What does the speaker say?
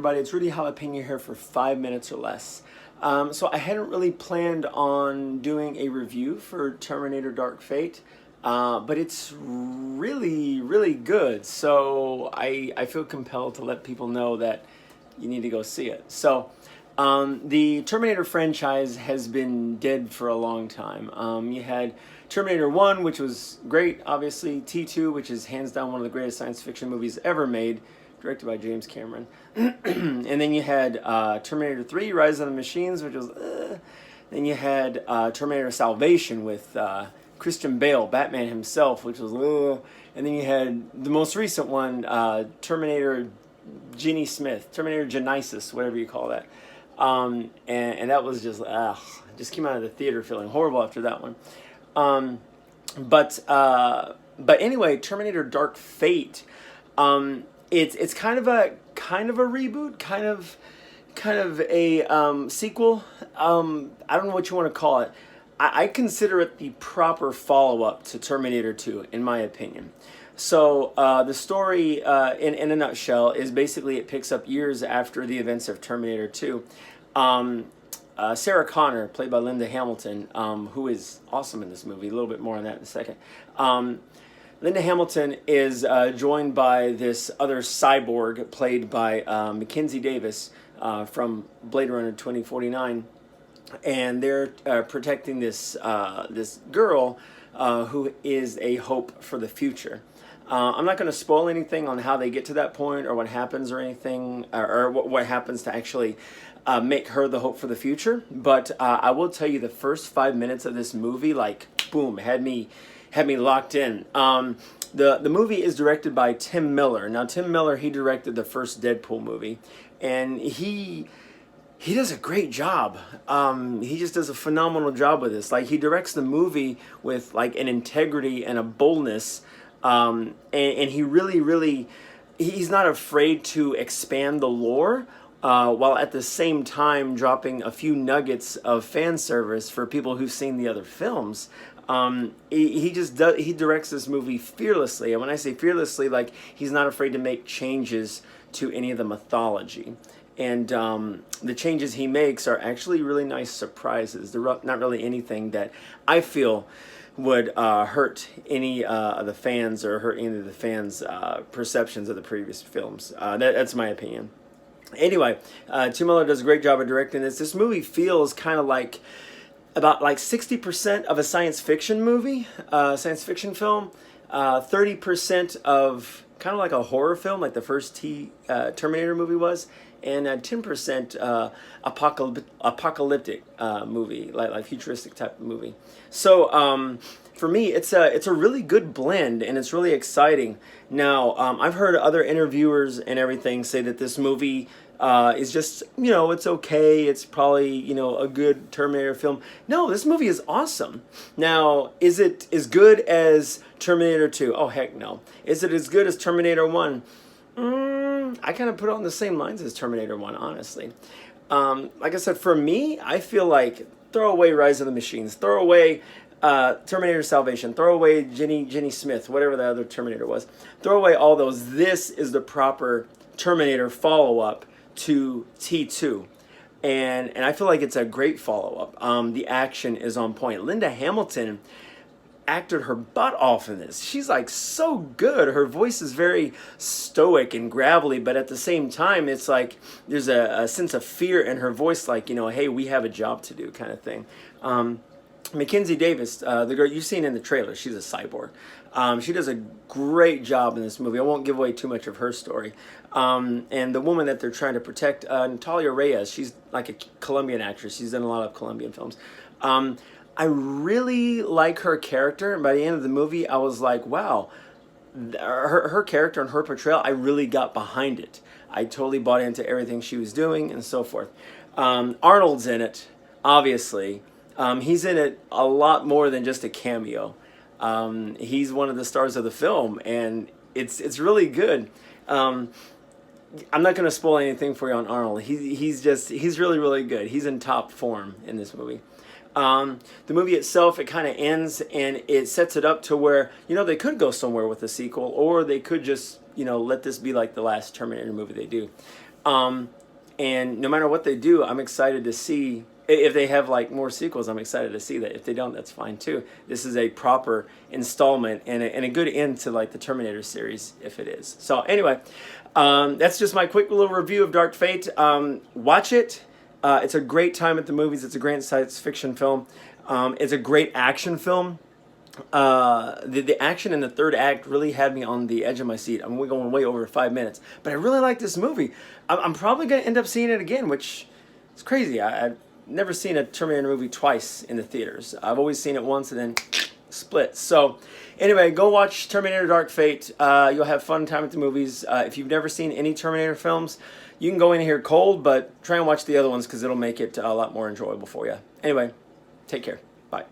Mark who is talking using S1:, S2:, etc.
S1: everybody, it's Rudy Jalapeno here for 5 minutes or less. So I hadn't really planned on doing a review for Terminator Dark Fate, but it's really good. So I feel compelled to let people know that you need to go see it. So the Terminator franchise has been dead for a long time. You had Terminator 1, which was great, obviously. T2, which is hands down one of the greatest science fiction movies ever made, directed by James Cameron. And then you had Terminator 3, Rise of the Machines, which was... Then you had Terminator Salvation with Christian Bale, Batman himself, which was... And then you had the most recent one, Terminator Terminator Genesis, whatever you call that. And that was just came out of the theater feeling horrible after that one. But anyway, Terminator Dark Fate, it's kind of a reboot, kind of a sequel. I don't know what you want to call it. I consider it the proper follow-up to Terminator 2, in my opinion. So the story, in a nutshell, is basically it picks up years after the events of Terminator 2. Sarah Connor, played by Linda Hamilton, who is awesome in this movie. A little bit more on that in a second. Linda Hamilton is joined by this other cyborg, played by Mackenzie Davis from Blade Runner 2049. And they're protecting this girl who is a hope for the future. I'm not going to spoil anything on how they get to that point or what happens or anything, or what happens to actually make her the hope for the future. But I will tell you, the first 5 minutes of this movie, like, boom, had me locked in. The movie is directed by Tim Miller. Now, Tim Miller, he directed the first Deadpool movie, and he does a great job. He just does a phenomenal job with this. Like, he directs the movie with like an integrity and a boldness, and he really, he's not afraid to expand the lore, while at the same time dropping a few nuggets of fan service for people who've seen the other films. He directs this movie fearlessly, and when I say fearlessly, like, he's not afraid to make changes to any of the mythology. And the changes he makes are actually really nice surprises. They're not really anything that I feel would hurt any of the fans or hurt any of the fans' perceptions of the previous films. That's my opinion. Anyway, Tim Miller does a great job of directing this. This movie feels kind of like about like 60% of a science fiction movie, science fiction film, 30% of kind of like a horror film, like the first Terminator movie was, and 10% apocalyptic movie, like futuristic type of movie. So for me, it's a really good blend, and it's really exciting. Now, I've heard other interviewers and everything say that this movie is just, it's okay. It's probably, a good Terminator film. No, this movie is awesome. Now, is it as good as Terminator 2? Oh, heck no. Is it as good as Terminator 1? I kind of put it on the same lines as Terminator 1, honestly. Like I said, for me, I feel like throw away Rise of the Machines, throw away Terminator Salvation, throw away Jenny Smith, whatever the other Terminator was. Throw away all those. This is the proper Terminator follow-up to T2. And I feel like it's a great follow-up. The action is on point. Linda Hamilton acted her butt off in this. She's like so good. Her voice is very stoic and gravelly, but at the same time, it's like there's a sense of fear in her voice, like, hey, we have a job to do kind of thing. Mackenzie Davis, the girl you've seen in the trailer, she's a cyborg. She does a great job in this movie. I won't give away too much of her story. And the woman that they're trying to protect, Natalia Reyes, she's like a Colombian actress. She's done a lot of Colombian films. I really like her character, and by the end of the movie, I was like, wow, her character and her portrayal, I really got behind it. I totally bought into everything she was doing and so forth. Arnold's in it, obviously. He's in it a lot more than just a cameo. He's one of the stars of the film, and it's really good. I'm not going to spoil anything for you on Arnold. He's really good. He's in top form in this movie. The movie itself, it kind of ends and it sets it up to where, they could go somewhere with a sequel, or they could just, let this be like the last Terminator movie they do. And no matter what they do, I'm excited to see. If they have like more sequels, I'm excited to see that. If they don't, that's fine too. This is a proper installment and a good end to like the Terminator series, if it is. So anyway, that's just my quick little review of Dark Fate. Watch it. It's a great time at the movies. It's a great science fiction film. It's a great action film. The action in the third act really had me on the edge of my seat. We're going way over 5 minutes, but I really like this movie. I'm probably going to end up seeing it again, which is crazy. I've never seen a Terminator movie twice in the theaters. I've always seen it once and then split. So anyway, go watch Terminator Dark Fate. You'll have fun time at the movies. If you've never seen any Terminator films, you can go in here cold, but try and watch the other ones because it'll make it a lot more enjoyable for you. Anyway, take care. Bye.